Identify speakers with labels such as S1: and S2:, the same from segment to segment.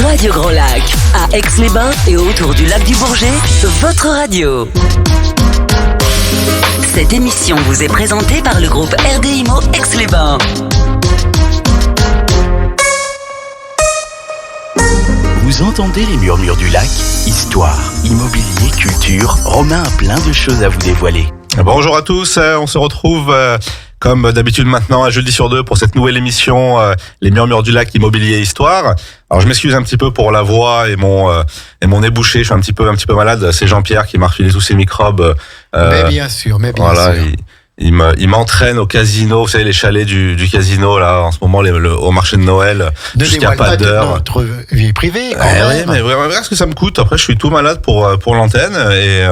S1: Radio Grand Lac, à Aix-les-Bains et autour du lac du Bourget, votre radio. Cette émission vous est présentée par le groupe RD Immo Aix-les-Bains.
S2: Vous entendez les murmures du lac? Histoire, immobilier, culture, Romain a plein de choses à vous dévoiler.
S3: Bonjour à tous, on se retrouve comme d'habitude maintenant un jeudi sur deux pour cette nouvelle émission Les Murmures du Lac, Immobilier et Histoire. Alors je m'excuse un petit peu pour la voix et mon ébouché, je suis un petit peu malade, c'est Jean-Pierre qui m'a refilé tous ces microbes.
S4: Mais bien sûr.
S3: Il m'entraîne au casino, vous savez les chalets du casino là en ce moment au marché de Noël jusqu'à pas d'heure.
S4: Notre vie privée.
S3: Oui, mais regarde ce que ça me coûte. Après je suis tout malade pour l'antenne et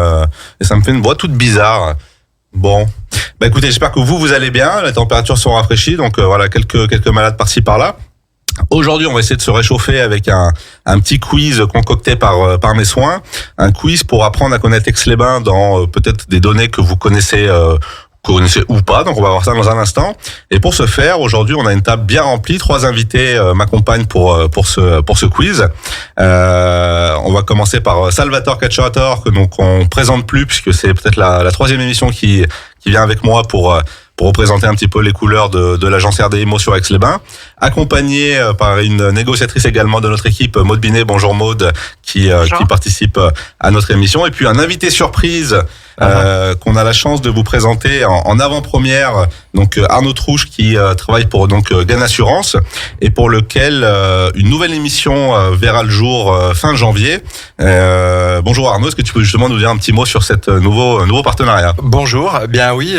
S3: ça me fait une voix toute bizarre. Bon, écoutez, j'espère que vous allez bien. Les températures sont rafraîchies, donc voilà quelques malades par-ci par-là. Aujourd'hui, on va essayer de se réchauffer avec un petit quiz concocté par mes soins, un quiz pour apprendre à connaître Aix-les-Bains dans peut-être des données que vous connaissez ou pas, donc on va voir ça dans un instant. Et pour ce faire, aujourd'hui, on a une table bien remplie. 3 invités m'accompagnent pour ce quiz. On va commencer par Salvatore Cacciator, que donc on présente plus puisque c'est peut-être la 3e émission qui vient avec moi pour représenter un petit peu les couleurs de l'agence RD Immo sur Aix-les-Bains, accompagné par une négociatrice également de notre équipe, Maude Binet. Bonjour Maude, qui participe à notre émission. Et puis un invité surprise qu'on a la chance de vous présenter en avant-première, donc Arnaud Trouche, qui travaille pour Gain Assurance et pour lequel une nouvelle émission verra le jour fin janvier. Bonjour Arnaud, est-ce que tu peux justement nous dire un petit mot sur cet nouveau partenariat?
S5: Bonjour, bien oui,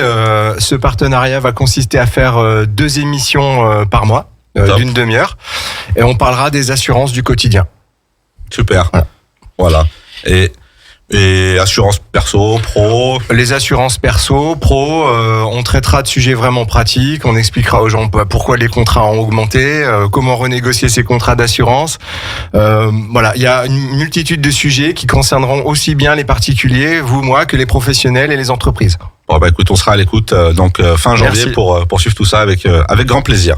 S5: ce partenariat va consister à faire 2 émissions par mois, d'une demi-heure, et on parlera des assurances du quotidien.
S3: Super, voilà. Et assurance perso, pro.
S5: Les assurances perso, pro, on traitera de sujets vraiment pratiques, on expliquera aux gens pourquoi les contrats ont augmenté, comment renégocier ces contrats d'assurance. Voilà, il y a une multitude de sujets qui concerneront aussi bien les particuliers, vous, moi, que les professionnels et les entreprises.
S3: Bon, écoute, on sera à l'écoute fin janvier. Merci. pour suivre tout ça avec grand plaisir.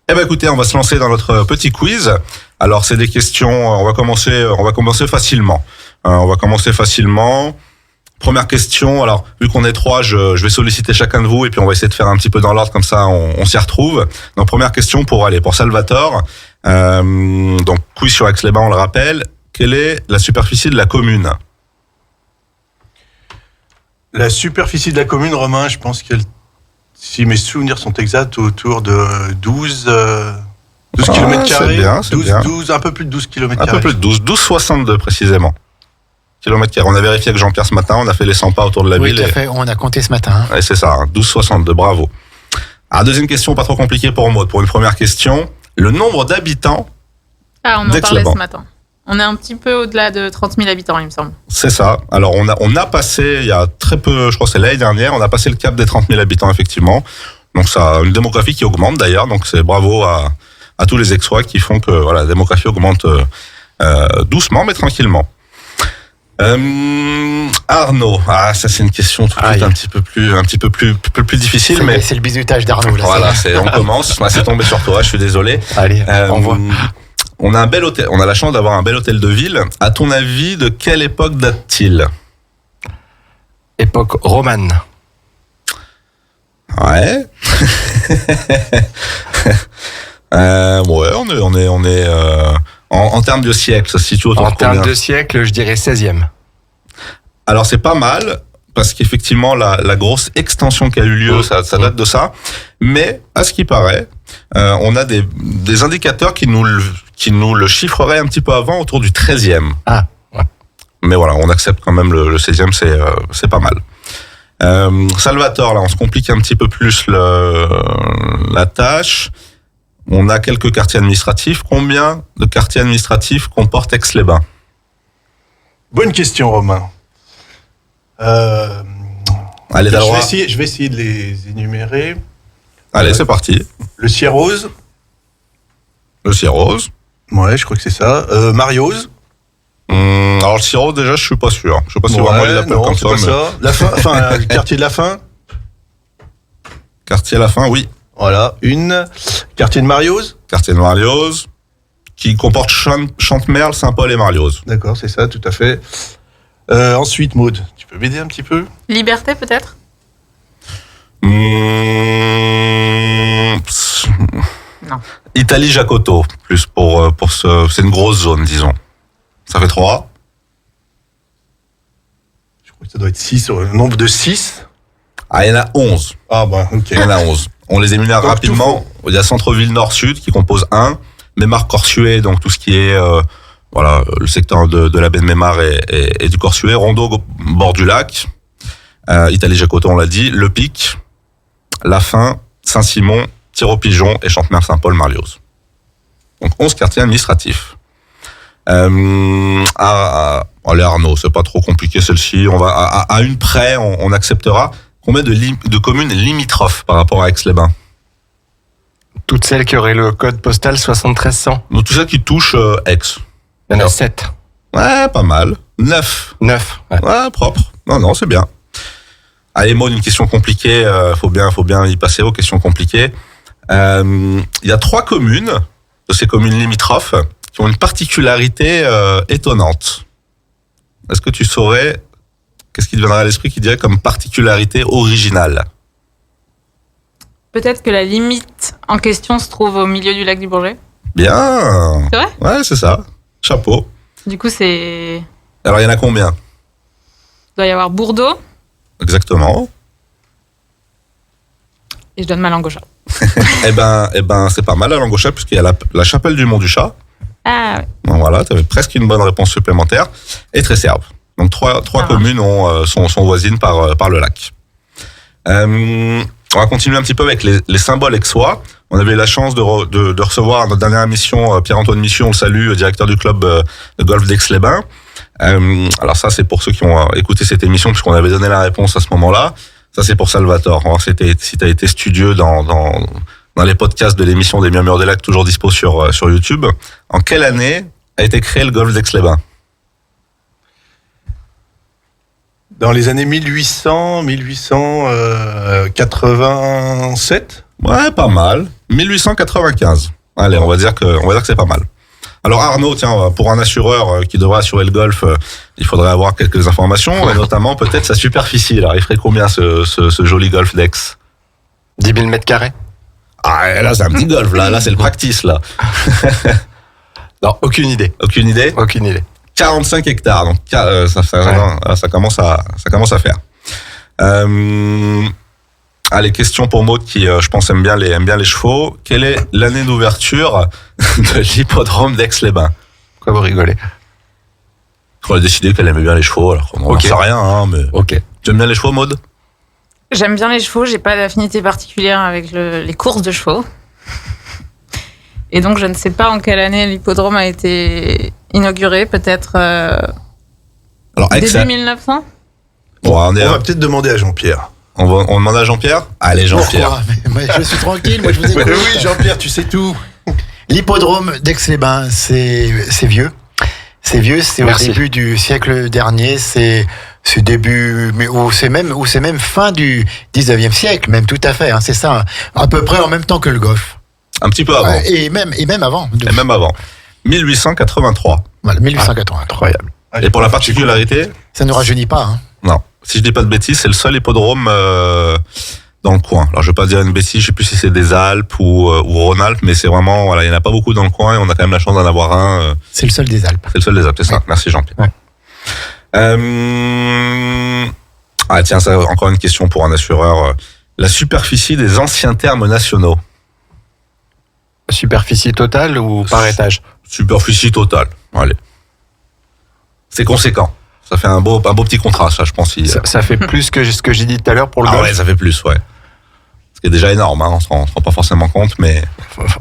S3: Écoutez, on va se lancer dans notre petit quiz. Alors, c'est des questions, on va commencer facilement. Première question, alors vu qu'on est 3, je vais solliciter chacun de vous et puis on va essayer de faire un petit peu dans l'ordre, comme ça on s'y retrouve. Donc première question pour Salvatore. Donc quiz sur Aix-les-Bains, on le rappelle. Quelle est la superficie de la commune?
S6: La superficie de la commune, Romain, je pense qu'elle, si mes souvenirs sont exacts, autour de 12 km².
S3: C'est bien.
S6: 12, un peu plus de 12 km².
S3: Un peu plus de 12,62 précisément. Kilomètres carrés. On a vérifié avec Jean-Pierre ce matin, on a fait les 100 pas autour de la ville.
S4: Oui, tout à fait, on a compté ce matin.
S3: Et c'est ça, 12,62, bravo. Alors, deuxième question, pas trop compliquée pour Maud. Pour une première question, le nombre d'habitants
S7: on en parlait ce matin. On est un petit peu au-delà de 30 000 habitants, il me semble.
S3: C'est ça. Alors, on a passé, il y a très peu, je crois que c'est l'année dernière, on a passé le cap des 30 000 habitants, effectivement. Donc, ça a une démographie qui augmente, d'ailleurs. Donc, c'est bravo à tous les Aixois qui font que la démographie augmente doucement, mais tranquillement. Arnaud, ça c'est une question tout de suite un petit peu plus difficile, mais
S4: c'est le bizutage d'Arnaud là.
S3: Voilà, on commence. C'est tombé sur toi, je suis désolé.
S5: Allez, envoie.
S3: On a un bel hôtel, on a la chance d'avoir un bel hôtel de ville. À ton avis, de quelle époque date-t-il?
S5: Époque romane.
S3: Ouais. On est en termes de siècle, ça se situe autour de combien?
S5: En termes de siècle, je dirais 16e.
S3: Alors c'est pas mal, parce qu'effectivement la grosse extension qui a eu lieu, ça date de ça. Mais à ce qui paraît, on a des indicateurs qui nous le chiffreraient un petit peu avant, autour du 13e.
S5: Ah, ouais.
S3: Mais voilà, on accepte quand même le 16e, c'est pas mal. Salvatore, là, on se complique un petit peu plus la tâche. On a quelques quartiers administratifs. Combien de quartiers administratifs comporte Aix-les-Bains?
S6: Bonne question, Romain.
S3: Allez,
S6: je vais essayer de les énumérer.
S3: Allez, c'est parti.
S6: Le Sierrose. Ouais, je crois que c'est ça. Mariose.
S3: Alors le Sierrose, déjà, je suis pas sûr. Je sais pas si vraiment il l'appelle comme ça.
S6: Pas ça. La fin, le quartier de la fin.
S3: Quartier à la fin, oui.
S6: Voilà, une. Quartier de Mariose.
S3: Quartier de Mariose. qui comporte Chantemerle, Saint-Paul et Marlioz.
S6: D'accord, c'est ça, tout à fait. Ensuite, Maud, tu peux m'aider un petit peu?
S7: Liberté, peut-être?
S3: Non. Italie Jacoto, plus pour c'est une grosse zone, disons. Ça fait 3.
S6: Je crois que ça doit être 6, le nombre de 6.
S3: Ah, il y en a 11.
S6: Ah bah, ok.
S3: Il y en a 11. On les énumère
S6: Donc,
S3: rapidement. Il y a Centre-Ville Nord-Sud qui compose 1. Mémar Corsuet, donc tout ce qui est le secteur de la baie de Mémar et du Corsuet. Rondeau, bord du lac. Italie Jacoto, on l'a dit. Le Pic, La Fin, Saint-Simon, Tir-au-Pigeon et Chantemerle-Saint-Paul-Marlioz. Donc 11 quartiers administratifs. Allez Arnaud, c'est pas trop compliqué celle-ci. On va à une près, on acceptera. Combien de communes limitrophes par rapport à Aix-les-Bains?
S5: Toutes celles qui auraient le code postal 7300.
S3: Donc tout ça qui touche Aix.
S5: Il y en a 7.
S3: Ouais, pas mal. 9.
S5: 9.
S3: Ouais, propre. Non, c'est bien. Allez, Maud, une question compliquée. Faut bien y passer aux questions compliquées. Il y a 3 communes de ces communes limitrophes qui ont une particularité étonnante. Est-ce que tu saurais qu'est-ce qui te viendrait à l'esprit qui dirait comme particularité originale?
S7: Peut-être que la limite en question se trouve au milieu du lac du Bourget.
S3: Bien.
S7: C'est vrai?
S3: Ouais, c'est ça. Chapeau.
S7: Du coup, c'est...
S3: Alors, il y en a combien?
S7: Il doit y avoir Bourdeau.
S3: Exactement.
S7: Et je donne ma langue au chat.
S3: Eh ben, c'est pas mal la langue au chat puisqu'il y a la chapelle du Mont du Chat.
S7: Ah ouais.
S3: Bon, voilà, tu avais presque une bonne réponse supplémentaire. Et Tresserve. Donc trois communes sont voisines par le lac. On va continuer un petit peu avec les symboles aixois. On avait eu la chance de recevoir à notre dernière émission Pierre-Antoine Michu, on le salue, directeur du club de golf d'Aix-les-Bains. Alors ça, c'est pour ceux qui ont écouté cette émission, puisqu'on avait donné la réponse à ce moment-là. Ça, c'est pour Salvatore. On va voir si t'as été studieux dans les podcasts de l'émission des Murmures des Lacs, toujours dispo sur YouTube. En quelle année a été créé le golf d'Aix-les-Bains?
S6: Dans les années 1887.
S3: Ouais, pas mal. 1895. Allez, on va dire que c'est pas mal. Alors Arnaud, tiens, pour un assureur qui devrait assurer le golf, il faudrait avoir quelques informations, et notamment peut-être sa superficie. Alors, il ferait combien ce joli golf d'Aix?
S5: 10 000 mètres carrés.
S3: Ah, là, c'est un petit golf, là, c'est le practice, là.
S5: Non, aucune idée.
S3: Aucune idée?
S5: Aucune idée.
S3: 45 hectares, donc ça commence à faire. Allez, question pour Maud qui, je pense, aime bien les chevaux. Quelle est l'année d'ouverture de l'hippodrome d'Aix-les-Bains?
S5: Pourquoi vous rigolez?
S3: On a décidé qu'elle aimait bien les chevaux, alors on n'en sait rien, hein, mais...
S5: Ok.
S3: Tu aimes bien les chevaux, Maud?
S7: J'aime bien les chevaux, j'ai pas d'affinité particulière avec les courses de chevaux. Et donc, je ne sais pas en quelle année l'hippodrome a été inauguré, peut-être
S3: Alors,
S7: début 1900.
S3: Bon,
S6: On va peut-être demander à Jean-Pierre.
S3: On demande à Jean-Pierre? Allez, Jean-Pierre.
S4: Pourquoi? Mais je suis tranquille, moi je vous écoute.
S6: Oui, Jean-Pierre, tu sais tout.
S4: L'hippodrome d'Aix-les-Bains, c'est vieux. C'est vieux, c'est au
S5: Merci.
S4: début du siècle dernier, c'est début, ou c'est même fin du 19e siècle, même tout à fait, hein, c'est ça, à peu près en même temps que le golf.
S3: Un petit peu avant.
S4: Et même avant.
S3: Et même avant. 1883.
S4: Voilà, 1880.
S5: Incroyable.
S3: Et pour la particularité,
S4: Ça ne rajeunit pas, hein.
S3: non, si je dis pas de bêtises, c'est le seul hippodrome dans le coin. Alors je vais pas dire une bêtise, je sais plus si c'est des Alpes ou Rhône-Alpes, mais c'est vraiment, voilà, il y en a pas beaucoup dans le coin et on a quand même la chance d'en avoir un.
S4: C'est le seul des Alpes.
S3: C'est le seul des Alpes, c'est ça.
S4: Ouais.
S3: Merci Jean-Pierre.
S4: Ouais.
S3: Ah tiens, ça encore une question pour un assureur. La superficie des anciens termes nationaux.
S5: Superficie totale ou par étage?
S3: Superficie totale. Allez. C'est conséquent. Ça fait un beau petit contrat, ça, je pense.
S5: Ça fait plus que ce que j'ai dit tout à l'heure pour le
S3: Ah
S5: golf.
S3: ouais, ça fait plus, ouais. Ce qui est déjà énorme, hein, on se rend pas forcément compte, mais...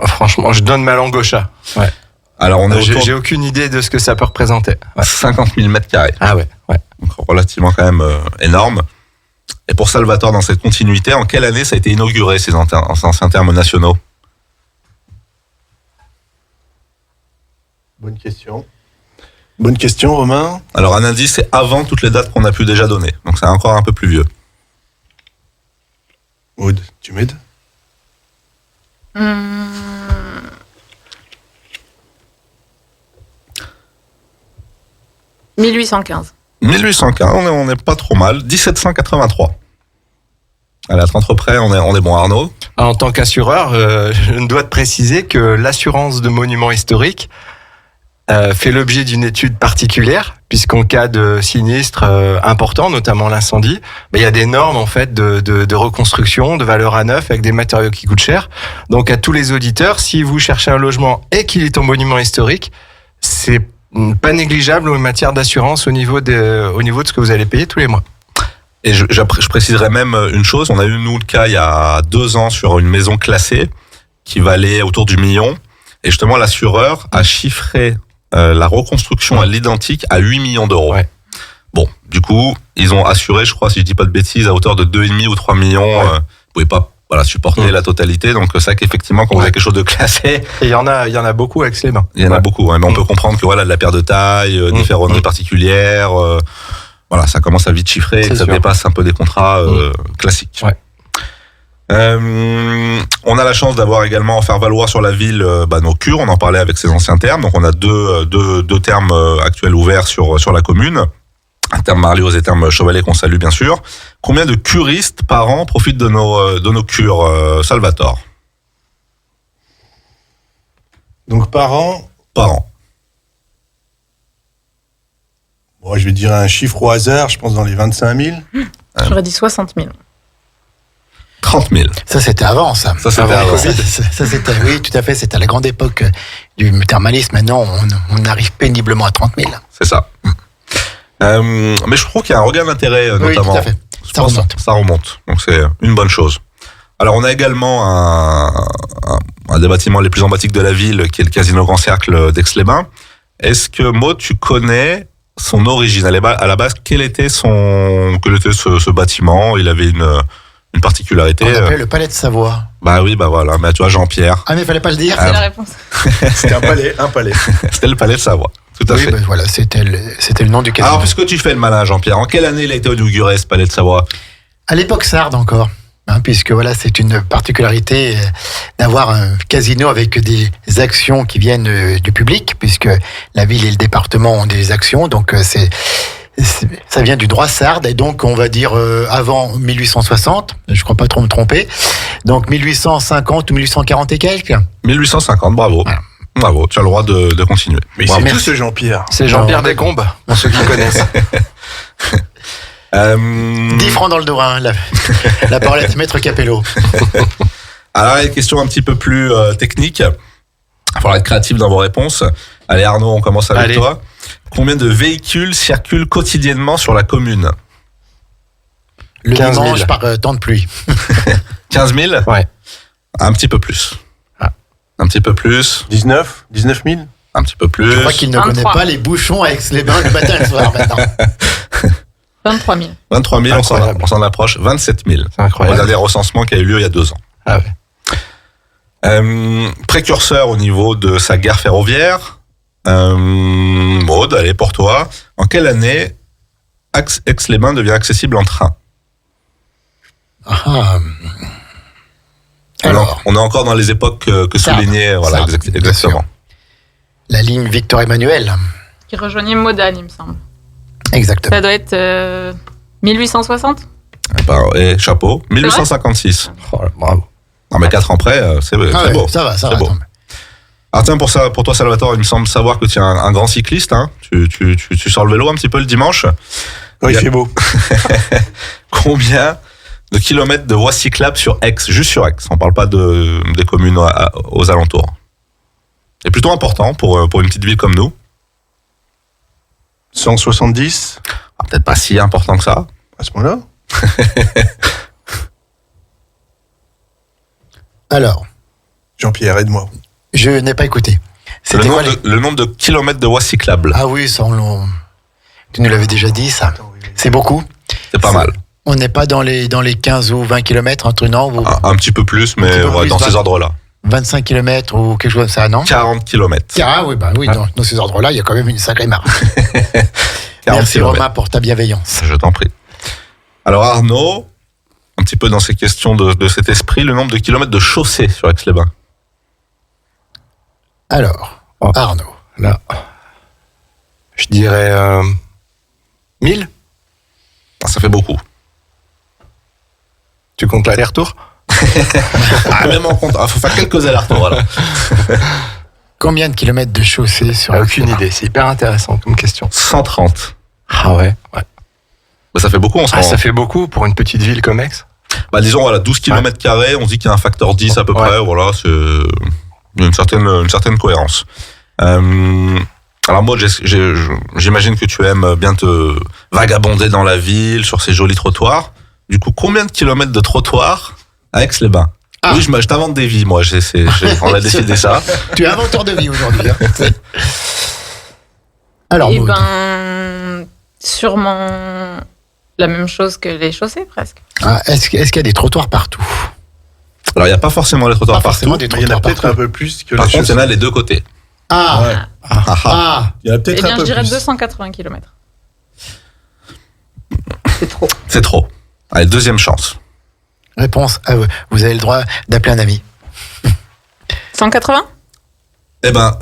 S5: Franchement, je donne ma langue au chat. Ouais.
S3: Alors, on est autour
S5: J'ai aucune idée de ce que ça peut représenter.
S3: de 50 000 mètres carrés.
S5: Ah ouais.
S3: Donc, relativement quand même énorme. Et pour Salvatore, dans cette continuité, en quelle année ça a été inauguré, ces anciens termes nationaux?
S6: Bonne question. Bonne question, Romain.
S3: Alors, un indice, c'est avant toutes les dates qu'on a pu déjà donner. Donc, c'est encore un peu plus vieux.
S6: Maud, tu m'aides?
S7: 1815.
S3: 1815, on n'est pas trop mal. 1783. Allez, à 30 près, on est bon, Arnaud.
S5: En tant qu'assureur, je me dois de préciser que l'assurance de monuments historiques fait l'objet d'une étude particulière, puisqu'en cas de sinistre important, notamment l'incendie, il y a des normes en fait de reconstruction, de valeur à neuf, avec des matériaux qui coûtent cher. Donc à tous les auditeurs, si vous cherchez un logement et qu'il est en monument historique, c'est pas négligeable en matière d'assurance au niveau de ce que vous allez payer tous les mois.
S3: Et je préciserai même une chose, on a eu nous le cas il y a 2 ans sur une maison classée qui valait autour du million, et justement l'assureur a chiffré la reconstruction à l'identique à 8 millions d'euros. Ouais. Bon, du coup, ils ont assuré, je crois, si je dis pas de bêtises, à hauteur de 2,5 ou 3 millions. Vous pouvez pas supporter la totalité. Donc, c'est vrai qu'effectivement, quand vous avez quelque chose de classé.
S5: Et il y en a beaucoup avec Aix-les-Bains.
S3: Il y en a beaucoup, mais on peut comprendre que de la paire de taille, des ferronneries particulières, ça commence à vite chiffrer et que ça dépasse un peu des contrats classiques. Ouais. On a la chance d'avoir également à faire valoir sur la ville nos cures, on en parlait avec ces anciens termes, donc on a deux termes actuels ouverts sur la commune, un terme Marlioz et un terme Chevalet qu'on salue bien sûr. Combien de curistes par an profitent de nos cures, Salvatore?
S6: Donc par an?
S3: Par an.
S6: Bon, je vais dire un chiffre au hasard, je pense dans les 25 000.
S7: J'aurais dit 60 000.
S3: 30 000.
S4: Ça, c'était avant, ça.
S3: Ça, c'était avant.
S4: Ça, c'était, oui, tout à fait. C'était à la grande époque du thermalisme. Maintenant, on arrive péniblement à 30 000.
S3: C'est ça. Mais je trouve qu'il y a un regain d'intérêt, notamment.
S4: Oui, tout à fait.
S3: Ça remonte. Donc, c'est une bonne chose. Alors, on a également un des bâtiments les plus emblématiques de la ville, qui est le Casino Grand Cercle d'Aix-les-Bains. Est-ce que, Maud, tu connais son origine? À la base, quel était ce bâtiment? Il avait une particularité.
S4: On appelait le Palais de Savoie.
S3: Bah oui, voilà. Mais tu vois, Jean-Pierre.
S4: Ah, mais il fallait pas le dire.
S7: C'est la réponse.
S6: C'était un palais.
S3: C'était le Palais de Savoie. Tout à fait.
S4: Ben voilà, c'était le nom du casino.
S3: Alors, puisque tu fais le malin, Jean-Pierre, en quelle année il a été inauguré, ce Palais de Savoie?
S4: À l'époque sarde encore. Puisque c'est une particularité d'avoir un casino avec des actions qui viennent du public, puisque la ville et le département ont des actions, donc ça vient du droit sarde, et donc on va dire avant 1860, je crois pas trop me tromper, donc 1850 ou 1840 et quelques.
S3: 1850, bravo. Voilà. Bravo, tu as le droit de continuer.
S6: Mais
S3: bravo.
S6: c'est tout ce Jean-Pierre.
S5: C'est Jean-Pierre Descombes, pour ceux qui connaissent.
S4: 10 francs dans le dos, la parole est à Maître Capello.
S3: Alors, il y a une question un petit peu plus technique. Il va falloir être créatif dans vos réponses. Allez, Arnaud, on commence avec toi. Combien de véhicules circulent quotidiennement sur la commune?
S4: Le dimanche par temps de pluie.
S3: 15 000?
S5: Ouais.
S3: Un petit peu plus. Un petit peu plus.
S6: 19 000?
S3: Un petit peu plus.
S4: Je crois qu'il ne
S7: 23.
S4: connaît pas les bouchons à Aix-les-Bains le matin et le soir maintenant.
S7: 23 000.
S3: 23 000, on s'en approche. 27 000.
S5: C'est incroyable.
S3: Le dernier recensement qui a eu lieu il y a 2 ans.
S5: Ah ouais.
S3: Précurseur au niveau de sa gare ferroviaire. Maud, allez, pour toi. En quelle année Aix-les-Bains devient accessible en train? Alors, on est encore dans les époques que soulignait, voilà, exactement.
S4: La ligne Victor-Emmanuel.
S7: Qui rejoignait Modane, il me semble.
S4: Exactement.
S7: Ça doit être 1860?
S3: Et chapeau, 1856.
S5: Oh, bravo.
S3: Non, mais 4 ans près, c'est beau.
S4: Ça va.
S3: Beau. Alors tiens, pour toi, Salvatore, il me semble savoir que tu es un grand cycliste. Hein. Tu sors le vélo un petit peu le dimanche.
S6: Oui, il fait beau.
S3: Combien de kilomètres de voies cyclables sur Aix? Juste sur Aix, on ne parle pas des communes aux alentours. C'est plutôt important pour une petite ville comme nous.
S6: 170?
S3: Peut-être pas si important que ça.
S6: À ce moment-là?
S4: Alors,
S6: Jean-Pierre, aide-moi.
S4: je n'ai pas écouté.
S3: Le nombre de kilomètres de voies cyclables.
S4: Ah oui, ça, tu nous l'avais déjà dit, ça. C'est beaucoup.
S3: C'est pas mal.
S4: On n'est pas dans les 15 ou 20 km, un truc, non?
S3: Un petit peu plus, mais
S4: petit peu plus,
S3: dans ces ordres-là.
S4: 25 km ou quelque chose comme ça, non?
S3: 40 kilomètres.
S4: Ah oui, dans ces ordres-là, il y a quand même une sacrée marge.
S3: 40
S4: Merci
S3: kilomètres.
S4: Romain pour ta bienveillance.
S3: Je t'en prie. Alors Arnaud, un petit peu dans ces questions de cet esprit, le nombre de kilomètres de chaussées sur Aix-les-Bains.
S4: Alors, Arnaud.
S5: Là, je dirais 1000 ?
S3: Ça fait beaucoup.
S5: Tu comptes l'aller-retour ?
S3: Même en compte. Faut faire quelques allers-retours, alors.
S4: Combien de kilomètres de chaussée sur
S5: Aucune idée, c'est hyper intéressant comme question.
S3: 130.
S5: Ah ouais.
S3: Bah, ça fait beaucoup en ce moment.
S5: Ça fait beaucoup pour une petite ville comme Aix.
S3: Bah, disons, voilà, 12 km², on dit qu'il y a un facteur 10 à peu près, voilà, c'est une certaine cohérence. Alors moi, j'imagine que tu aimes bien te vagabonder dans la ville, sur ces jolis trottoirs. Du coup, combien de kilomètres de trottoirs à Aix-les-Bains ? Oui, je t'invente des vies, moi, on a décidé ça.
S4: Tu es inventeur de vie aujourd'hui. Hein. Alors,
S7: Eh
S4: Maud.
S7: ben, sûrement la même chose que les chaussées, presque.
S4: Est-ce qu'il y a des trottoirs partout?
S3: Alors, il n'y a pas forcément les trottoirs
S4: Pas forcément
S3: partout.
S4: des
S6: Mais il y en a
S4: trottoirs
S6: peut-être
S4: partout.
S6: un peu plus que
S3: Par
S6: les
S3: contre, il y en a
S6: chaussées.
S3: les deux côtés.
S4: Ah,
S6: Ouais.
S3: Ah.
S6: Il y en a
S7: Eh
S6: peut-être un
S7: bien,
S6: peu
S7: je dirais
S6: plus.
S7: 280 km. C'est trop.
S3: C'est trop. Allez, deuxième chance.
S4: réponse. Vous avez le droit d'appeler un ami.
S7: 180
S3: Eh ben,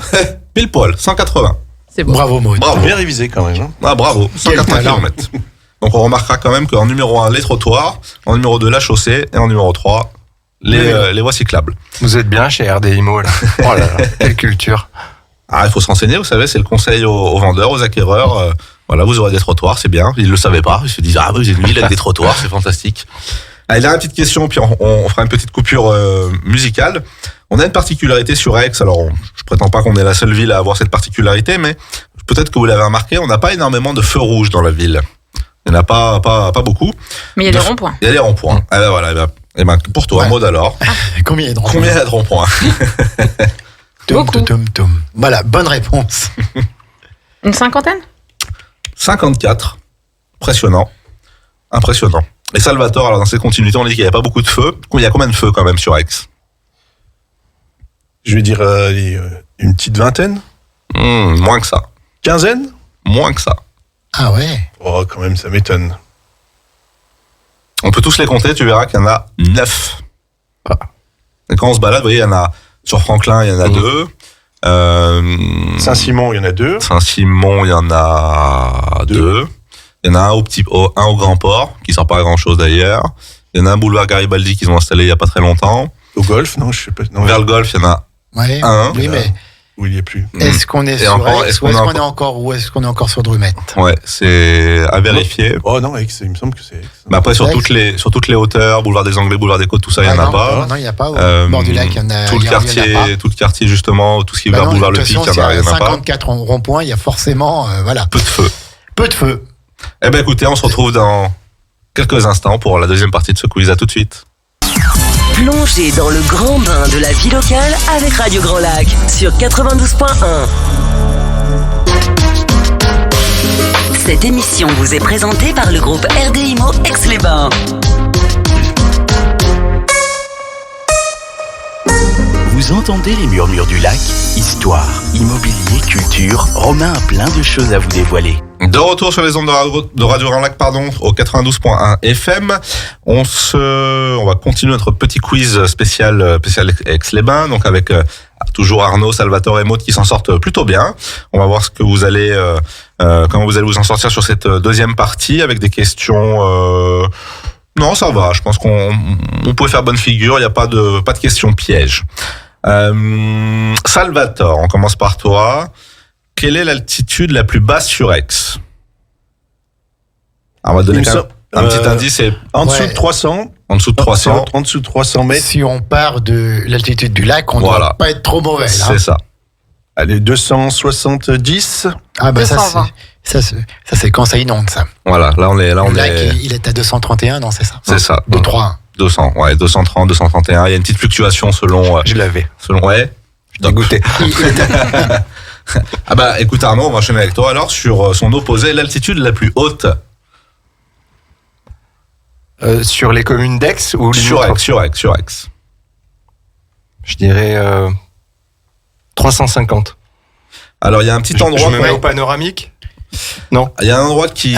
S3: pile poil, 180.
S7: C'est bon.
S4: Bravo, Maud.
S3: Bravo.
S6: Bien révisé quand même. Hein.
S3: Ah, bravo,
S4: Quel
S3: 180
S4: talent.
S3: km. Donc on remarquera quand même qu'en numéro 1, les trottoirs, en numéro 2, la chaussée, et en numéro 3, les voies cyclables.
S5: Vous êtes bien chez RDIMO là. Oh là là, quelle culture.
S3: Ah, il faut se renseigner, vous savez, c'est le conseil aux vendeurs, aux acquéreurs. Voilà, vous aurez des trottoirs, c'est bien. Ils ne le savaient pas, ils se disent, ah, vous avez une ville avec des trottoirs, c'est fantastique. Allez, dernière petite question, puis on fera une petite coupure musicale. On a une particularité sur Aix, alors je prétends pas qu'on est la seule ville à avoir cette particularité, mais peut-être que vous l'avez remarqué, on n'a pas énormément de feux rouges dans la ville. Il n'y en a pas beaucoup.
S7: Mais il y a des ronds-points.
S3: Il y a des ronds-points. Ah ben voilà, eh ben, pour toi,
S4: Ouais.
S3: Maud alors.
S4: Combien il y a de
S3: Combien il y a de ronds-points?
S7: Beaucoup.
S4: Tom. Voilà, bonne réponse.
S7: Une cinquantaine
S3: 54. Impressionnant. Et Salvatore, alors dans cette continuité, on dit qu'il n'y a pas beaucoup de feux. Il y a combien de feux quand même sur Aix?
S6: Je vais dire une petite vingtaine.
S3: Moins que ça.
S6: Quinzaine.
S3: Moins que ça.
S4: Ah ouais.
S6: Oh, quand même, ça m'étonne.
S3: On peut tous les compter, tu verras qu'il y en a 9. Et quand on se balade, vous voyez, il y en a sur Franklin, il y en a 2.
S6: Saint-Simon, il y en a 2.
S3: Saint-Simon, il y en a 2. Il y en a un au Grand Port, qui sert pas à grand chose d'ailleurs. Il y en a un boulevard Garibaldi qu'ils ont installé il y a pas très longtemps.
S6: Au golf, non, je sais pas. Non,
S3: Vers le golf, il y en a
S4: Ouais.
S3: Un.
S4: Oui, mais
S6: où il n'y est plus.
S4: est-ce qu'on est
S3: Et
S4: sur
S3: encore,
S4: Aix
S3: est-ce
S4: ou
S3: qu'on
S4: est-ce qu'on est encore sur Drumette?
S3: Ouais, c'est à vérifier.
S6: Oh non, Aix, il me semble que c'est Aix.
S3: Mais après, sur
S4: Aix.
S3: toutes les hauteurs, boulevard des Anglais, boulevard des Côtes, tout ça, il y en a
S4: non,
S3: pas.
S4: Non, il n'y a pas. Au bord du lac, il y en a.
S3: Tout
S4: il
S3: le
S4: y en a pas.
S3: quartier, justement, tout ce qui est
S4: Bah
S3: vers
S4: non,
S3: boulevard
S4: de
S3: Le
S4: toute
S3: Pic,
S4: façon,
S3: il y en a
S4: s'il y a
S3: pas.
S4: 54 ronds-points, il y a forcément, voilà,
S3: Peu de feu.
S4: peu de feu.
S3: Eh ben, écoutez, on se retrouve dans quelques instants pour la deuxième partie de ce quiz. À tout de suite.
S1: Plongez dans le grand bain de la vie locale avec Radio Grand Lac sur 92.1. Cette émission vous est présentée par le groupe RDIMO Aix-les-Bains.
S2: Vous entendez les murmures du lac? Histoire, immobilier, culture, Romain a plein de choses à vous dévoiler.
S3: De retour sur les ondes de Radio Grand Lac, au 92.1 FM. On va continuer notre petit quiz spécial Aix-les-Bains, donc avec toujours Arnaud, Salvatore et Maud qui s'en sortent plutôt bien. On va voir ce que vous allez, comment vous allez vous en sortir sur cette deuxième partie avec des questions. Non, ça va. Je pense qu'on peut faire bonne figure. Il n'y a pas de questions pièges. Salvatore, on commence par toi. Quelle est l'altitude la plus basse sur Aix? Alors, on va donner
S6: Il me
S3: quand même un petit indice, c'est
S6: En dessous
S4: Ouais.
S6: de 300.
S3: en dessous de 300.
S6: En dessous de 300 mètres.
S4: Si on part de l'altitude du lac, on ne
S3: Voilà.
S4: doit pas être trop mauvais. Là.
S3: C'est ça.
S6: Allez, 270.
S4: Ah bah
S7: 220.
S4: ça c'est quand ça inonde ça.
S3: Voilà. Là, on
S4: Le lac,
S3: est.
S4: il est à 231, non, c'est ça.
S3: C'est ça.
S4: 231.
S3: 200. Ouais, 230, 231. Il y a une petite fluctuation selon.
S5: Je l'avais.
S3: Ouais.
S5: J'ai goûté.
S3: Ah bah, écoute Arnaud, on va enchaîner avec toi. Alors, sur son opposé, l'altitude la plus haute.
S5: Sur les communes d'Aix ou
S3: Sur Aix,
S5: limitrophes?
S3: sur Aix.
S5: Je dirais 350.
S3: Alors, il y a un petit
S5: Je
S3: endroit.
S5: me mets au panoramique. Non.
S3: Il y a un endroit qui.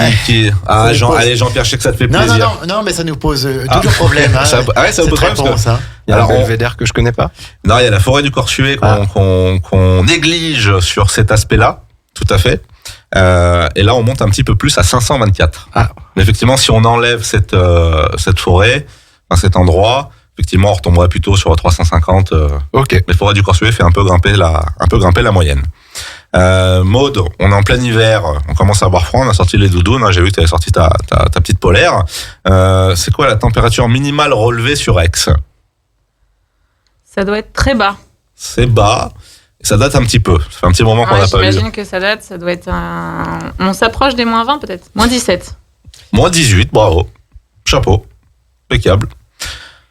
S3: Ah, allez, Jean-Pierre, je sais que ça te fait
S4: Non,
S3: plaisir.
S4: non, mais ça nous pose toujours problème. Hein,
S3: Ça- ah ouais, ça vous pose
S4: cette
S3: problème,
S4: réponse, hein.
S5: Il y a
S3: Alors,
S5: un
S3: on-
S5: belvédère que je connais pas.
S3: Non, il y a la forêt du Corsuet qu'on néglige sur cet aspect-là, tout à fait. Et là, on monte un petit peu plus à 524.
S5: Ah.
S3: Mais effectivement, si on enlève cette forêt, enfin, cet endroit, effectivement, on retomberait plutôt sur 350.
S5: Ok.
S3: Mais forêt du Corsuet fait un peu grimper la moyenne. Maud, on est en plein hiver, on commence à avoir froid, on a sorti les doudounes, hein, j'ai vu que tu avais sorti ta petite polaire. C'est quoi la température minimale relevée sur Aix?
S7: Ça doit être très bas.
S3: C'est bas, et ça date un petit peu. Ça fait un petit moment qu'on n'a pas eu.
S7: J'imagine que ça date, ça doit être on s'approche des moins 20 peut-être. Moins 17.
S3: Moins 18, bravo. Chapeau. Impeccable.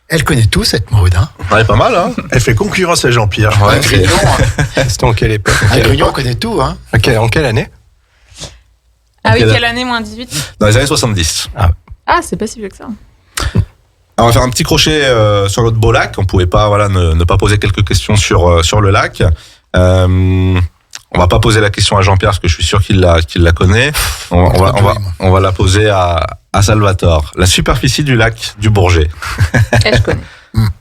S4: Elle connaît tout, cette Maud. Hein.
S3: Ouais, pas mal, hein.
S6: Elle fait concurrence à Jean-Pierre.
S3: Ouais, c'est-
S5: C'était en quelle époque?
S4: Grignon connaît tout. Hein.
S5: En quelle année?
S7: Ah oui,
S3: Ok,
S7: quelle année moins 18?
S3: Dans les années 70.
S7: Ah, c'est pas si vieux que ça.
S3: Alors, on va faire un petit crochet sur notre beau lac. On pouvait pas, ne pas poser quelques questions sur le lac. On va pas poser la question à Jean-Pierre parce que je suis sûr qu'il la connaît. On va la poser à Salvatore. La superficie du lac du Bourget.
S7: Je connais.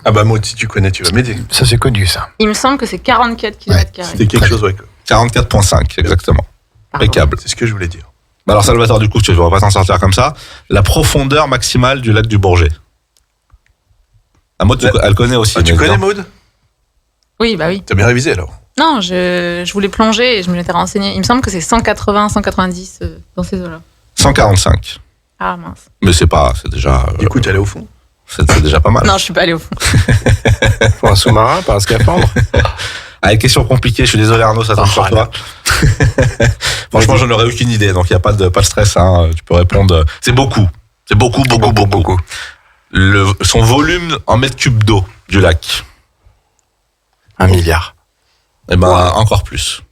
S6: Ah bah moi, si tu connais, tu vas m'aider.
S4: Ça, c'est connu, ça.
S7: Il me semble que c'est 44 km².
S6: C'était quelque chose, ouais.
S3: 44,5 exactement. Impeccable.
S6: C'est ce que je voulais dire.
S3: Alors Salvatore, du coup, tu ne vas pas t'en sortir comme ça. La profondeur maximale du lac du Bourget. Ah, Maud, elle connaît aussi.
S6: Ah, tu
S3: mais
S6: connais
S3: non.
S6: Maud?
S7: Oui, bah oui.
S6: T'as bien révisé alors?
S7: Non, je voulais plonger et je me l'étais renseigné. Il me semble que c'est 180, 190 dans ces eaux-là.
S3: 145.
S7: Ah mince.
S3: Mais c'est déjà.
S6: Du coup, t'es allé au fond?
S3: C'est déjà pas mal.
S7: Non, je suis pas allée au fond.
S5: Pour un sous-marin, pas un scaphandre?
S3: Allez, question compliquée. Je suis désolé Arnaud, ça tombe sur toi. Franchement, je n'aurais aucune idée, donc il n'y a pas de stress. Hein. Tu peux répondre. C'est beaucoup. C'est beaucoup. Son volume en mètres cubes d'eau du lac.
S5: 1 milliard.
S3: Eh ben, encore plus.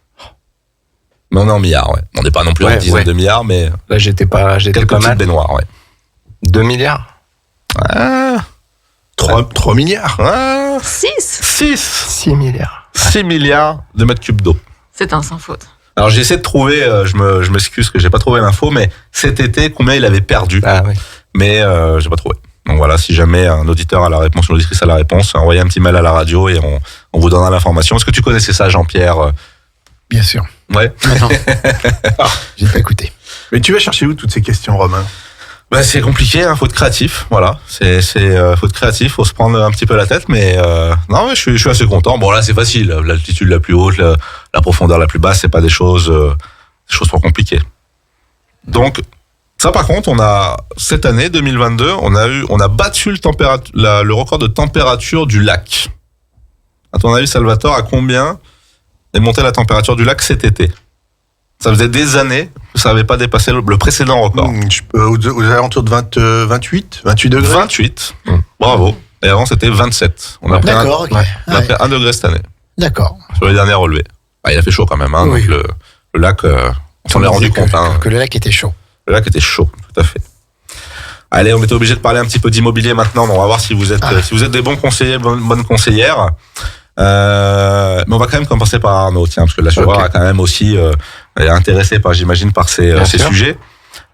S3: Mais on est en milliards, ouais. On n'est pas non plus en dizaines de milliards, mais
S5: Là, j'étais pas
S3: quelques
S5: mal.
S3: petites baignoires, ouais.
S5: 2 milliards?
S3: Ah,
S6: 3 milliards.
S3: ah,
S7: 6.
S5: 6 milliards.
S3: 6 milliards de mètres cubes d'eau.
S7: C'est un sans faute.
S3: Alors j'ai essayé de trouver, je m'excuse que j'ai pas trouvé l'info, mais cet été, combien il avait perdu?
S5: Ah oui.
S3: Mais j'ai pas trouvé. Donc voilà, si jamais un auditeur a la réponse, une auditrice a la réponse, envoyez un petit mail à la radio et on vous donnera l'information. Est-ce que tu connaissais ça, Jean-Pierre?
S4: Bien sûr.
S3: Ouais.
S4: Mais non. J'ai pas écouté.
S6: Mais tu vas chercher où toutes ces questions, Romain?
S3: Bah, c'est compliqué, hein, faut être créatif, voilà. Faut être créatif, faut se prendre un petit peu la tête, mais non, mais je suis assez content. Bon là, c'est facile. L'altitude la plus haute, la profondeur la plus basse, c'est pas des choses trop compliquées. Donc ça, par contre, cette année 2022, on a battu le record de température du lac. À ton avis, Salvatore, à combien est montée la température du lac cet été? Ça faisait des années que ça n'avait pas dépassé le précédent record.
S6: Aux alentours de 28 degrés.
S3: 28. Bravo. Et avant, c'était 27. On a pris
S4: D'accord, ok.
S3: on a pris 1 degré cette année,
S4: D'accord.
S3: sur les derniers relevés. Bah, il a fait chaud quand même, hein,
S4: Oui.
S3: donc le lac, on s'en est rendu compte. Hein.
S4: Que le lac était chaud.
S3: Le lac était chaud, tout à fait. Allez, on était obligé de parler un petit peu d'immobilier maintenant. Donc on va voir si vous êtes des bons conseillers, bonnes conseillères. Mais on va quand même commencer par Arnaud, tiens, parce que l'assureur a quand même aussi est intéressé par, j'imagine, par ces sujets.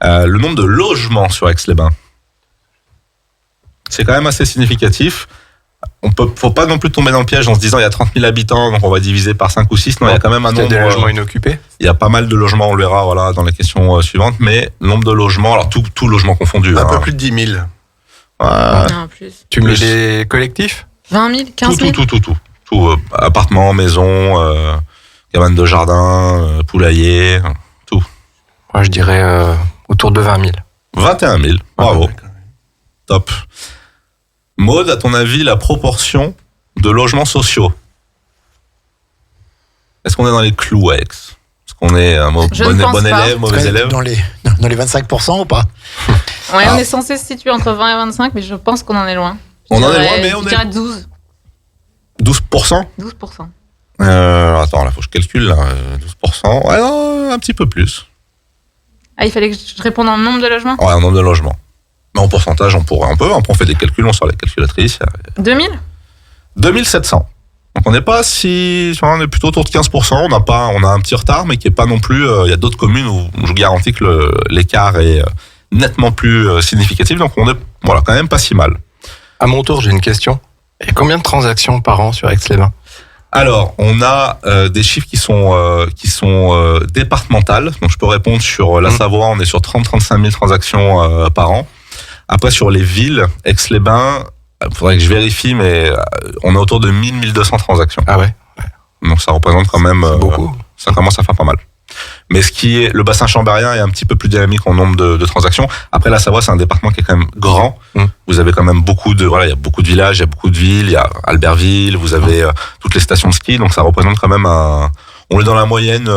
S3: Le nombre de logements sur Aix-les-Bains, c'est quand même assez significatif. Faut pas non plus tomber dans le piège en se disant il y a 30 000 habitants, donc on va diviser par 5 ou 6. Non, il y a quand même un nombre.
S5: Des logements inoccupés?
S3: Il y a pas mal de logements, on le verra, voilà, dans les questions suivantes, mais le nombre de logements, alors tout logement confondu.
S6: Un peu plus de 10 000.
S7: Non, plus.
S5: Tu mets des collectifs?
S7: 20 000, 15 000.
S3: Tout, appartements, maisons, cabane de jardin, poulailler, tout.
S5: Moi, je dirais autour de 20 000.
S3: 21 000, bravo,
S6: Ouais,
S3: top. Maud, à ton avis, la proportion de logements sociaux, est-ce qu'on est dans les clous à Aix? Est-ce qu'on est un bon élève, mauvais élève?
S4: Dans les 25% ou pas?
S7: Ouais, on est censé se situer entre 20 et 25, mais je pense qu'on en est loin.
S3: On en est loin, mais on
S7: je
S3: est
S7: dirais 12.
S3: 12%?
S7: 12%.
S3: Attends, là, faut que je calcule, là, 12%. Ouais, non, un petit peu plus.
S7: Ah, il fallait que je réponde en nombre de logements?
S3: Ouais, un nombre de logements. Mais en pourcentage, on fait des calculs, on sort les calculatrices.
S7: 2000?
S3: 2700. Donc on n'est pas si, on est plutôt autour de 15%. On a un petit retard, mais qui est pas non plus. Il y a d'autres communes où je vous garantis que l'écart est nettement plus significatif. Donc on est, voilà, quand même pas si mal.
S5: À mon tour, j'ai une question. Et combien de transactions par an sur Aix-les-Bains?
S3: Alors, on a des chiffres qui sont départementales. Donc, je peux répondre sur la Savoie, on est sur 30-35 000 transactions par an. Après, sur les villes, Aix-les-Bains, il faudrait que je vérifie, mais on est autour de 1000-1200 transactions.
S5: Ah ouais.
S3: Donc, ça représente quand même...
S5: beaucoup.
S3: Ça commence à faire pas mal. Mais le bassin chambérien est un petit peu plus dynamique en nombre de transactions. Après, la Savoie, c'est un département qui est quand même grand. Vous avez quand même il y a beaucoup de villages, il y a beaucoup de villes, il y a Albertville, vous avez toutes les stations de ski, donc ça représente quand même on est dans la moyenne,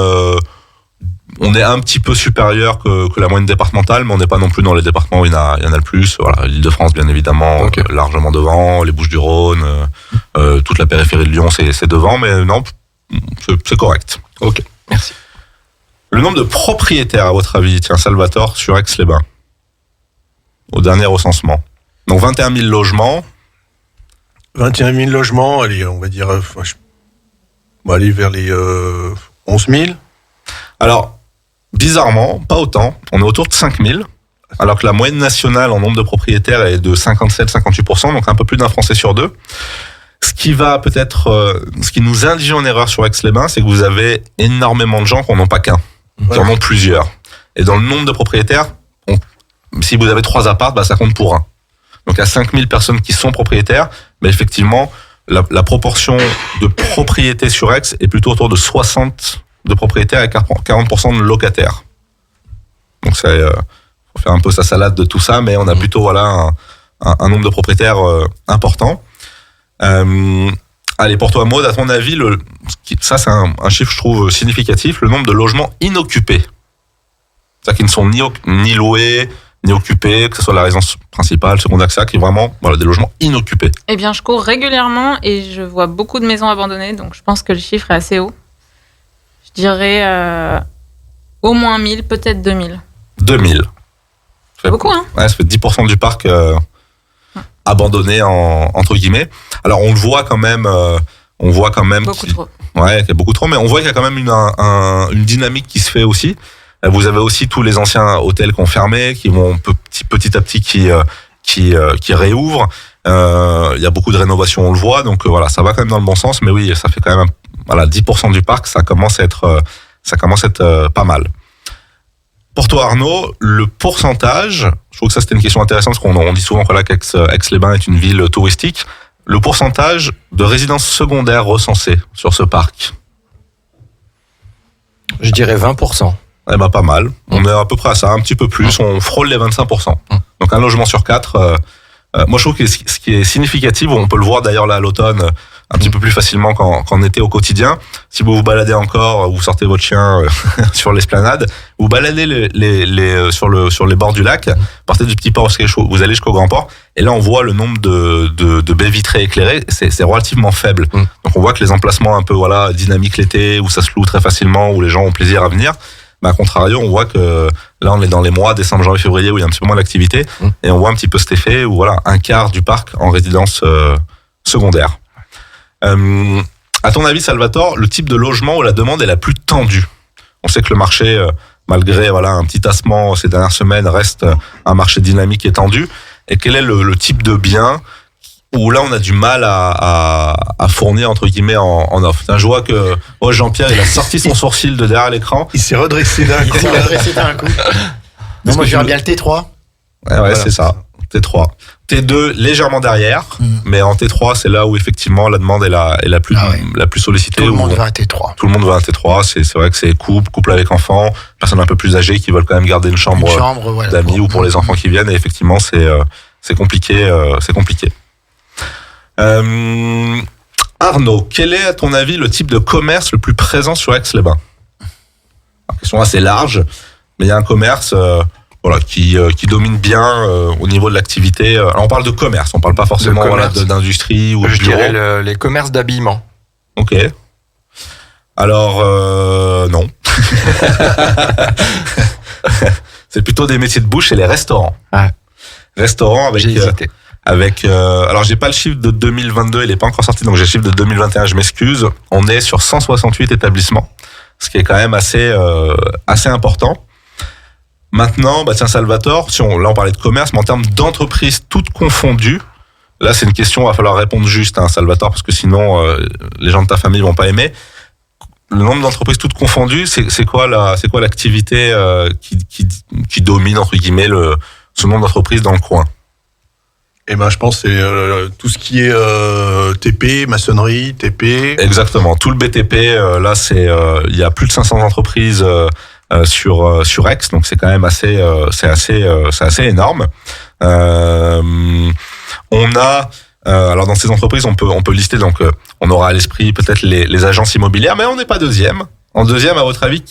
S3: on est un petit peu supérieur que la moyenne départementale, mais on n'est pas non plus dans les départements où il y en a le plus. Voilà, l'Île-de-France, bien évidemment, largement devant, les Bouches-du-Rhône, toute la périphérie de Lyon, c'est devant, mais non, c'est correct.
S5: Ok, merci.
S3: Le nombre de propriétaires, à votre avis, tiens, Salvatore, sur Aix-les-Bains, au dernier recensement. Donc 21 000 logements.
S6: 21 000 logements, allez, on va dire, on va aller vers les 11 000.
S3: Alors, bizarrement, pas autant. On est autour de 5 000, alors que la moyenne nationale en nombre de propriétaires est de 57-58%, donc un peu plus d'un Français sur deux. Ce qui va peut-être, ce qui nous induit en erreur sur Aix-les-Bains, c'est que vous avez énormément de gens qui n'en ont pas qu'un, qui en ont plusieurs. Et dans le nombre de propriétaires, si vous avez 3 apparts, ça compte pour 1. Donc, il y a 5 000 personnes qui sont propriétaires, mais effectivement, la proportion de propriétés sur Aix est plutôt autour de 60 de propriétaires et 40% de locataires. Donc, faut faire un peu sa salade de tout ça, mais on a plutôt, un nombre de propriétaires important. Allez, pour toi, Maud, à ton avis, ça c'est un chiffre, je trouve, significatif, le nombre de logements inoccupés. C'est-à-dire qui ne sont ni loués, ni occupés, que ce soit la résidence principale, secondaire, etc., qui est vraiment des logements inoccupés.
S7: Eh bien, je cours régulièrement et je vois beaucoup de maisons abandonnées, donc je pense que le chiffre est assez haut. Je dirais au moins 1000, peut-être 2000. 2000.
S3: C'est
S7: beaucoup, hein?
S3: Ouais, ça fait 10% du parc abandonné, entre guillemets. Alors, on le voit quand même...
S7: beaucoup trop.
S3: Ouais, il y a beaucoup trop, mais on voit qu'il y a quand même une dynamique qui se fait aussi. Vous avez aussi tous les anciens hôtels qui ont fermé, qui vont petit à petit qui réouvrent. Il y a beaucoup de rénovations, on le voit, donc ça va quand même dans le bon sens, mais oui, ça fait quand même 10% du parc, ça commence à être pas mal. Pour toi, Arnaud, le pourcentage, je trouve que ça c'était une question intéressante, parce qu'on dit souvent qu'Aix-les-Bains est une ville touristique. Le pourcentage de résidences secondaires recensées sur ce parc?
S5: Je dirais 20%.
S3: Eh ben, pas mal. On est à peu près à ça, un petit peu plus. On frôle les 25%. Donc, un logement sur 4. Moi, je trouve que ce qui est significatif, on peut le voir d'ailleurs là à l'automne, un petit peu plus facilement qu'en été au quotidien. Si vous vous baladez encore, vous sortez votre chien sur l'esplanade, vous baladez sur les bords du lac, partez du petit port, vous allez jusqu'au grand port, et là on voit le nombre de baies vitrées éclairées, c'est relativement faible. Donc on voit que les emplacements un peu dynamiques l'été, où ça se loue très facilement, où les gens ont plaisir à venir, à contrario, on voit que là, on est dans les mois décembre, janvier, février où il y a un petit peu moins d'activité, et on voit un petit peu cet effet où un quart du parc en résidence secondaire. À ton avis, Salvatore, le type de logement où la demande est la plus tendue? On sait que le marché, malgré un petit tassement ces dernières semaines, reste un marché dynamique et tendu. Et quel est le type de bien où là on a du mal à fournir entre guillemets en offre? Je vois que Jean-Pierre, il a sorti son sourcil de derrière l'écran.
S6: Il s'est redressé d'un coup.
S4: Non, moi j'aimerais bien le T3.
S3: Ouais, c'est ça. T3. T2 légèrement derrière, mais en T3 c'est là où effectivement la demande est la plus sollicitée.
S4: Tout le monde veut un T3.
S3: Tout le monde veut un T3. C'est vrai que c'est couple avec enfants, personnes un peu plus âgées qui veulent quand même garder une chambre d'amis ou pour les enfants qui viennent. Et effectivement c'est compliqué. Arnaud, quel est à ton avis le type de commerce le plus présent sur Aix-les-Bains? Question assez large, mais il y a un commerce qui domine bien au niveau de l'activité. Alors on parle de commerce, on parle pas forcément d'industrie ou de bureau.
S5: Je dirais les commerces d'habillement.
S3: Ok. Alors non. C'est plutôt des métiers de bouche et les restaurants.
S5: Ouais.
S3: Restaurants avec.
S5: J'ai hésité.
S3: Alors j'ai pas le chiffre de 2022, il est pas encore sorti, donc j'ai le chiffre de 2021, je m'excuse. On est sur 168 établissements, ce qui est quand même assez important. Maintenant, tiens Salvatore, là on parlait de commerce, mais en termes d'entreprises toutes confondues, là, c'est une question, il va falloir répondre juste, hein, Salvatore, parce que sinon, les gens de ta famille vont pas aimer. Le nombre d'entreprises toutes confondues, c'est quoi l'activité qui domine, entre guillemets, ce nombre d'entreprises dans le coin?
S6: Eh ben, je pense que c'est tout ce qui est TP, maçonnerie, TP.
S3: Exactement. Tout le BTP, là, il y a plus de 500 entreprises sur Aix, donc c'est quand même assez énorme. On a alors dans ces entreprises, on peut lister, donc on aura à l'esprit peut-être les agences immobilières, mais on n'est pas deuxième. En deuxième, à votre avis,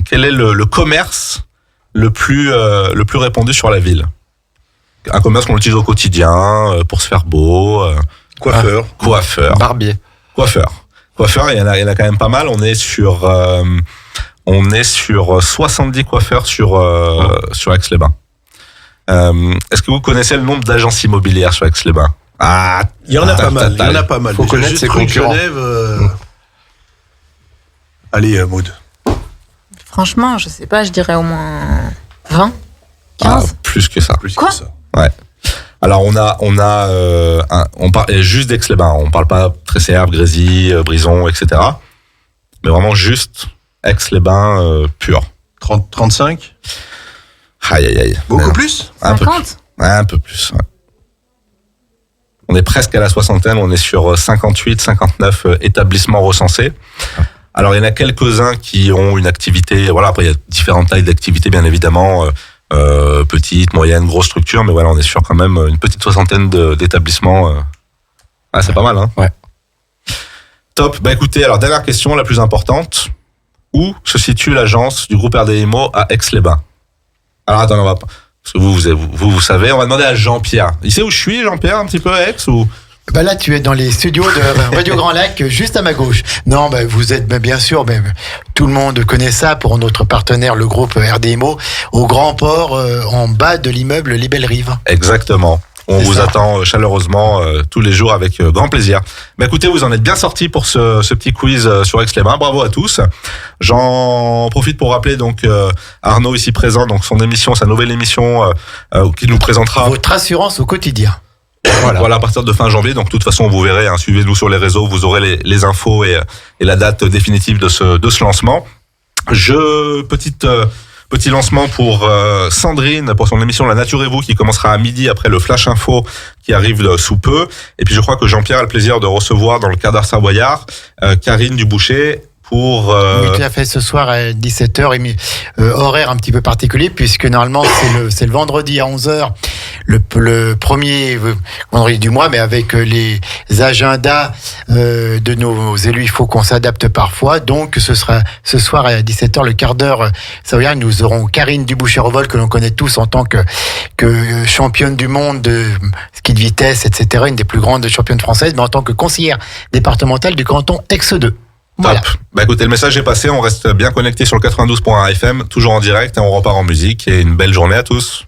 S3: quel est le commerce le plus répandu sur la ville? Un commerce qu'on utilise au quotidien pour se faire beau.
S6: Coiffeur.
S5: Barbier.
S3: Coiffeur, il y en a quand même pas mal. On est sur 70 coiffeurs sur Aix-les-Bains. Est-ce que vous connaissez le nombre d'agences immobilières sur Aix-les-Bains?
S6: Il y en a pas mal.
S5: Faut connaître ses concurrents.
S6: Genève. Allez, Maud.
S7: Franchement, je sais pas, je dirais au moins 20, 15.
S3: Plus que ça.
S7: Quoi?
S3: Ouais. Alors on parle juste d'Aix-les-Bains. On parle pas Tresserre, Grésy, Brison, etc. Mais vraiment juste Aix-les-Bains pur.
S6: 35.
S3: Aïe.
S6: Beaucoup plus?
S7: 50?
S3: Un peu plus. Ouais. On est presque à la soixantaine. On est sur 58, 59 établissements recensés. Alors il y en a quelques-uns qui ont une activité. Voilà. Après il y a différentes tailles d'activités, bien évidemment. Petite, moyenne, grosse structure, mais voilà, on est sur quand même une petite soixantaine d'établissements. C'est pas mal, hein?
S5: Ouais.
S3: Top. Bah écoutez, alors dernière question, la plus importante. Où se situe l'agence du groupe RDIMO à Aix-les-Bains? Alors attends, on va pas. Parce que vous savez, on va demander à Jean-Pierre. Il sait où je suis, Jean-Pierre, un petit peu à Aix ou?
S4: Bah là, tu es dans les studios de Radio Grand Lac, juste à ma gauche. Non, vous êtes bien sûr, tout le monde connaît ça pour notre partenaire, le groupe RDIMO, au Grand Port, en bas de l'immeuble Les Belles Rives.
S3: Exactement. On
S4: C'est
S3: vous
S4: ça.
S3: attend chaleureusement tous les jours avec grand plaisir. Mais écoutez, vous en êtes bien sortis pour ce petit quiz sur Aix-les-Bains. Bravo à tous. J'en profite pour rappeler donc Arnaud ici présent, donc sa nouvelle émission qui nous présentera.
S4: Votre assurance au quotidien.
S3: Voilà, à partir de fin janvier. Donc, de toute façon, vous verrez, hein, suivez-nous sur les réseaux, vous aurez les infos et la date définitive de ce lancement. Petit lancement pour Sandrine, pour son émission La Nature et vous, qui commencera à midi après le Flash Info qui arrive sous peu. Et puis, je crois que Jean-Pierre a le plaisir de recevoir dans le cadre d'Art Savoyard Karine Duboucher pour...
S4: Oui, tout à fait, ce soir à 17h, horaire un petit peu particulier, puisque normalement c'est le vendredi à 11h, le premier vendredi du mois, mais avec les agendas de nos élus, il faut qu'on s'adapte parfois. Donc ce sera ce soir à 17h, le quart d'heure savoyard, nous aurons Karine Duboucher-Revol, que l'on connaît tous en tant que championne du monde de ski de vitesse, etc., une des plus grandes championnes françaises, mais en tant que conseillère départementale du canton Aix-2. Voilà.
S3: Top. Bah écoutez, le message est passé, on reste bien connecté sur le 92.1 FM, toujours en direct, et on repart en musique, et une belle journée à tous.